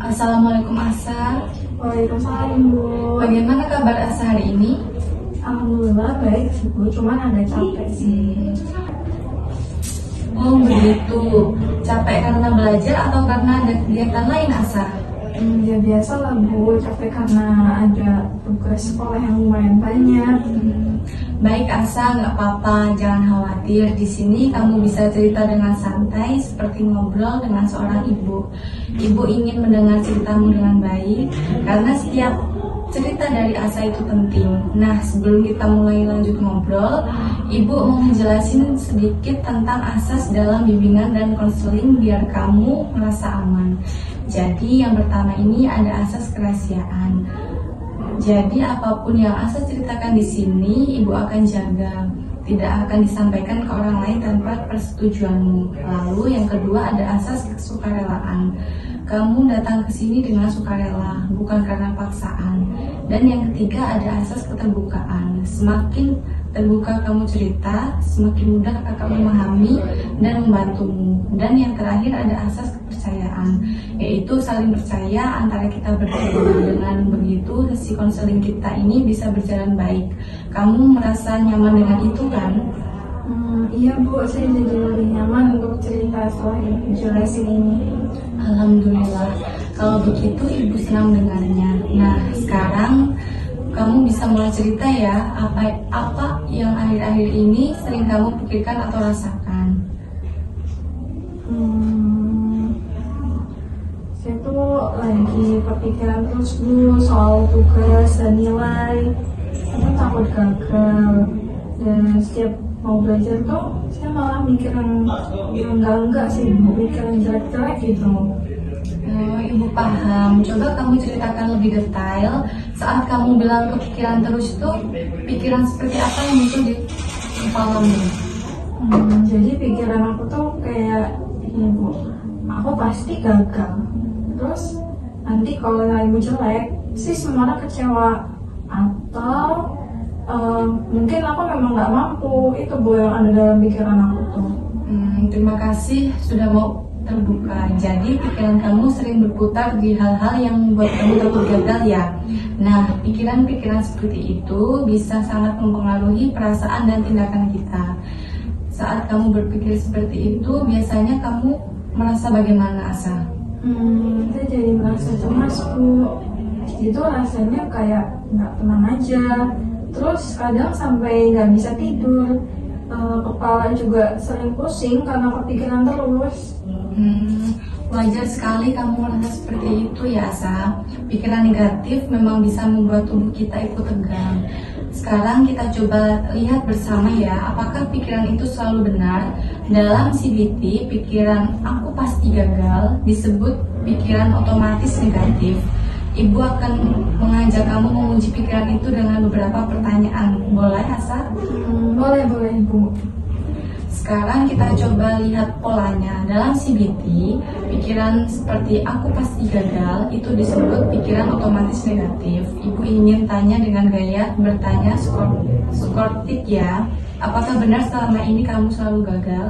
Assalamualaikum Asa. Waalaikumsalam Bu. Bagaimana kabar Asa hari ini? Alhamdulillah baik sih Bu, cuman agak capek sih. Oh begitu. Capek karena belajar atau karena ada kegiatan lain Asa? Ya biasa lah Bu, capek karena ada tugas sekolah yang lumayan banyak. Baik Asa, nggak apa-apa, jangan khawatir. Di sini kamu bisa cerita dengan santai seperti ngobrol dengan seorang ibu. Ibu ingin mendengar ceritamu dengan baik karena setiap cerita dari Asa itu penting. Nah, sebelum kita mulai lanjut ngobrol, Ibu mau menjelasin sedikit tentang asas dalam bimbingan dan konseling biar kamu merasa aman. Jadi yang pertama ini ada asas kerahasiaan. Jadi apapun yang Asa ceritakan di sini, Ibu akan jaga. Tidak akan disampaikan ke orang lain tanpa persetujuanmu. Lalu yang kedua ada asas kesukarelaan. Kamu datang ke sini dengan sukarela, bukan karena paksaan. Dan yang ketiga ada asas keterbukaan. Semakin terbuka kamu cerita, semakin mudah kakak memahami dan membantumu. Dan yang terakhir ada asas kepercayaan, yaitu saling percaya antara kita berdua. Dengan begitu, sesi konseling kita ini bisa berjalan baik. Kamu merasa nyaman dengan itu kan? Iya Bu, saya jadi lebih nyaman untuk cerita setelah jelasin ini. Alhamdulillah. Kalau begitu Ibu senang dengarnya. Nah, sekarang kamu bisa mulai cerita ya, apa yang akhir-akhir ini sering kamu pikirkan atau rasakan? Saya tuh lagi kepikiran terus Bu soal tugas dan nilai. Saya takut gagal. Dan setiap mau belajar tuh saya malah mikir yang enggak sih Bu, mikir yang jelek-jelek gitu. Oh, Ibu paham. Coba kamu ceritakan lebih detail. Saat kamu bilang kepikiran terus itu, pikiran seperti apa yang muncul di kepalamu? Jadi pikiran aku tuh kayak ini Bu, aku pasti gagal. Terus nanti kalau nilaimu jelek, sih semua orang kecewa. Atau mungkin aku memang nggak mampu. Itu Bu yang ada dalam pikiran aku tuh. Terima kasih sudah mau terbuka. Jadi pikiran kamu sering berputar di hal-hal yang membuat kamu takut gagal ya. Nah, pikiran-pikiran seperti itu bisa sangat mempengaruhi perasaan dan tindakan kita. Saat kamu berpikir seperti itu, biasanya kamu merasa bagaimana Asa? Saya jadi merasa cemas Bu. Itu rasanya kayak nggak tenang aja. Terus kadang sampai nggak bisa tidur. Kepala juga sering pusing karena kepikiran terus. Wajar sekali kamu merasa seperti itu ya Asa. Pikiran negatif memang bisa membuat tubuh kita ikut tegang. Sekarang kita coba lihat bersama ya, apakah pikiran itu selalu benar. Dalam CBT, pikiran aku pasti gagal disebut pikiran otomatis negatif. Ibu akan mengajak kamu menguji pikiran itu dengan beberapa pertanyaan. Boleh Asa? Boleh Bu. Sekarang kita coba lihat polanya. Dalam CBT, pikiran seperti aku pasti gagal itu disebut pikiran otomatis negatif. Ibu ingin tanya dengan gaya bertanya sukortik ya. Apakah benar selama ini kamu selalu gagal?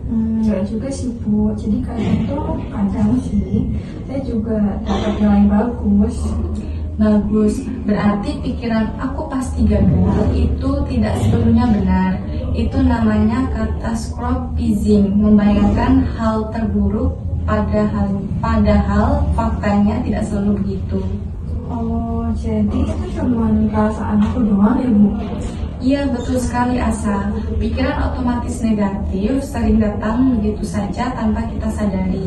Enggak juga sih Bu. Jadi kadang sih saya juga dapat nilai bagus. Bagus, berarti pikiran aku pasti gagal itu tidak sepenuhnya benar. Itu namanya catastrophizing, membayangkan hal terburuk padahal faktanya tidak selalu begitu. Oh, jadi itu cuma perasaan aku doang ya Bu? Iya, betul sekali Asa. Pikiran otomatis negatif sering datang begitu saja tanpa kita sadari.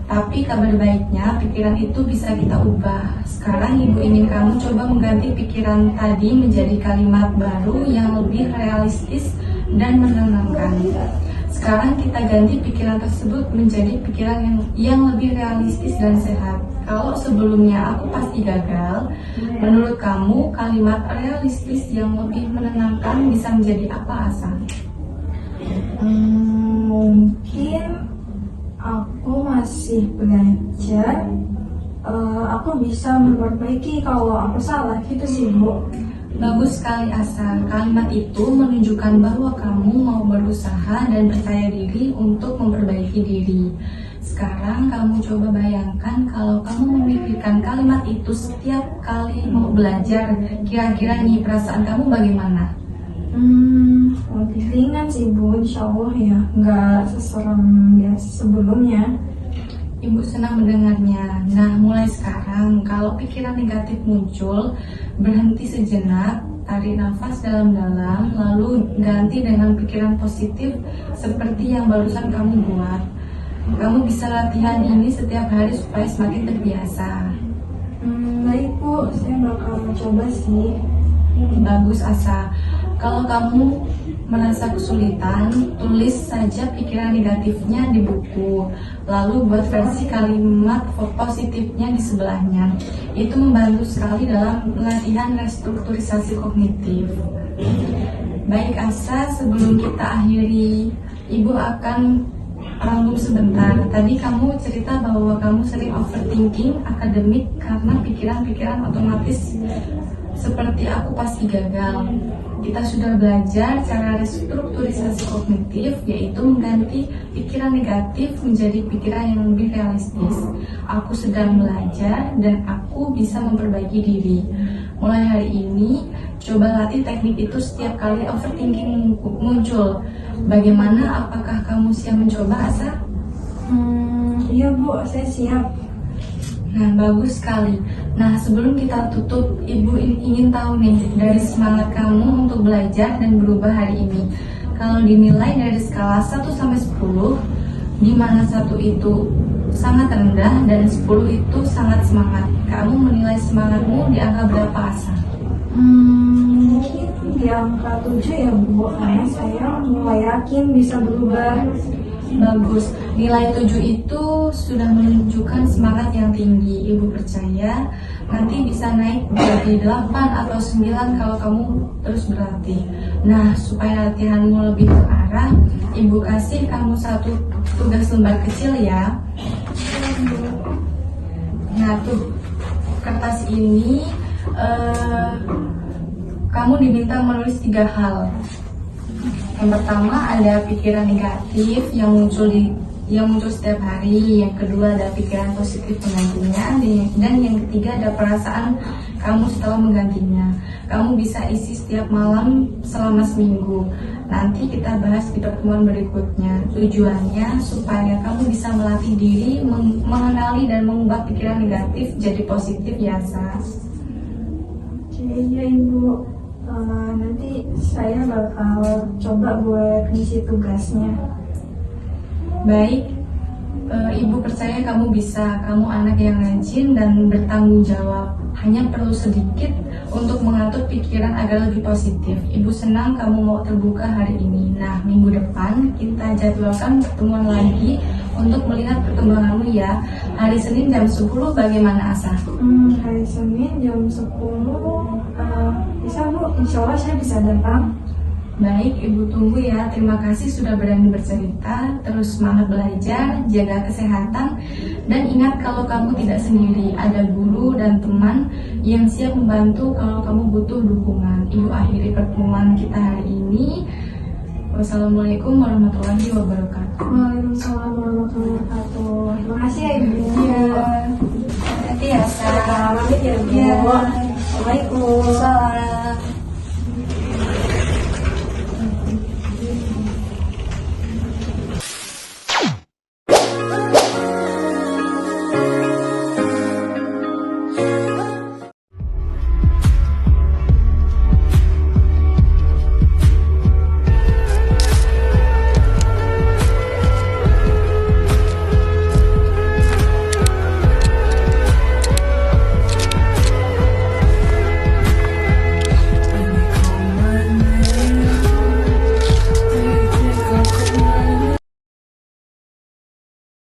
Tapi kabar baiknya, pikiran itu bisa kita ubah. Sekarang Ibu ingin kamu coba mengganti pikiran tadi menjadi kalimat baru yang lebih realistis dan menenangkan. Sekarang kita ganti pikiran tersebut menjadi pikiran yang lebih realistis dan sehat. Kalau sebelumnya aku pasti gagal, menurut kamu kalimat realistis yang lebih menenangkan bisa menjadi apa Asa? Mungkin aku masih belajar, aku bisa memperbaiki kalau aku salah gitu sih Bu. Bagus sekali Asa, kalimat itu menunjukkan bahwa kamu mau berusaha dan percaya diri untuk memperbaiki diri. Sekarang kamu coba bayangkan kalau kamu memikirkan kalimat itu setiap kali mau belajar, kira-kira nih perasaan kamu bagaimana? Lebih ringan sih Bu, insya Allah ya, nggak seserem biasa sebelumnya. Ibu senang mendengarnya. Nah, mulai sekarang kalau pikiran negatif muncul, berhenti sejenak, tarik nafas dalam-dalam, lalu ganti dengan pikiran positif seperti yang barusan kamu buat. Kamu bisa latihan ini setiap hari supaya semakin terbiasa. Baik Bu, saya bakal coba sih. Bagus Asa. Kalau kamu merasa kesulitan, tulis saja pikiran negatifnya di buku. Lalu buat versi kalimat positifnya di sebelahnya. Itu membantu sekali dalam latihan restrukturisasi kognitif. Baik Asa, sebelum kita akhiri, Ibu akan rangkum sebentar. Tadi kamu cerita bahwa kamu sering overthinking akademik karena pikiran-pikiran otomatis seperti aku pasti gagal. Kita sudah belajar cara restrukturisasi kognitif, yaitu mengganti pikiran negatif menjadi pikiran yang lebih realistis. Aku sedang belajar dan aku bisa memperbaiki diri. Mulai hari ini, coba latih teknik itu setiap kali overthinking muncul. Bagaimana? Apakah kamu siap mencoba, Asa? Iya Bu, saya siap. Nah, bagus sekali. Nah, sebelum kita tutup, Ibu ingin tahu nih, dari semangat kamu untuk belajar dan berubah hari ini. Kalau dinilai dari skala 1 sampai 10, di mana 1 itu sangat rendah dan 10 itu sangat semangat. Kamu menilai semangatmu di angka berapa, Asa? Mungkin di angka 7 ya Bu, karena saya mulai yakin bisa berubah. Bagus, nilai 7 itu sudah menunjukkan semangat yang tinggi. Ibu percaya nanti bisa naik jadi 8 atau 9 kalau kamu terus berlatih. Nah, supaya latihanmu lebih terarah, Ibu kasih kamu satu tugas lembar kecil ya. Nah, tuh kertas ini kamu diminta menulis 3 hal. Yang pertama ada pikiran negatif yang muncul setiap hari. Yang kedua ada pikiran positif penggantinya, dan yang ketiga ada perasaan kamu setelah menggantinya. Kamu bisa isi setiap malam selama seminggu. Nanti kita bahas di pertemuan berikutnya. Tujuannya supaya kamu bisa melatih diri mengenali dan mengubah pikiran negatif jadi positif ya, Sas. Iya Ibu. Nanti saya bakal coba buat ngisi tugasnya. Baik, Ibu percaya kamu bisa. Kamu anak yang rajin dan bertanggung jawab. Hanya perlu sedikit untuk mengatur pikiran agar lebih positif. Ibu senang kamu mau terbuka hari ini. Nah, minggu depan kita jadwalkan pertemuan lagi untuk melihat perkembanganmu ya. Hari Senin jam 10 bagaimana, Asa? Hari Senin jam 10 bisa Bu, insya Allah saya bisa datang. Baik, Ibu tunggu ya. Terima kasih sudah berani bercerita. Terus semangat belajar, jaga kesehatan, dan ingat kalau kamu tidak sendiri. Ada guru dan teman yang siap membantu kalau kamu butuh dukungan. Ibu akhiri pertemuan kita hari ini. Wassalamualaikum warahmatullahi wabarakatuh. Waalaikumsalam warahmatullahi wabarakatuh. Terima kasih ya Ibu. Hati ya, Sa. Pamit ya Bu. Iya. Assalamualaikum. Salam.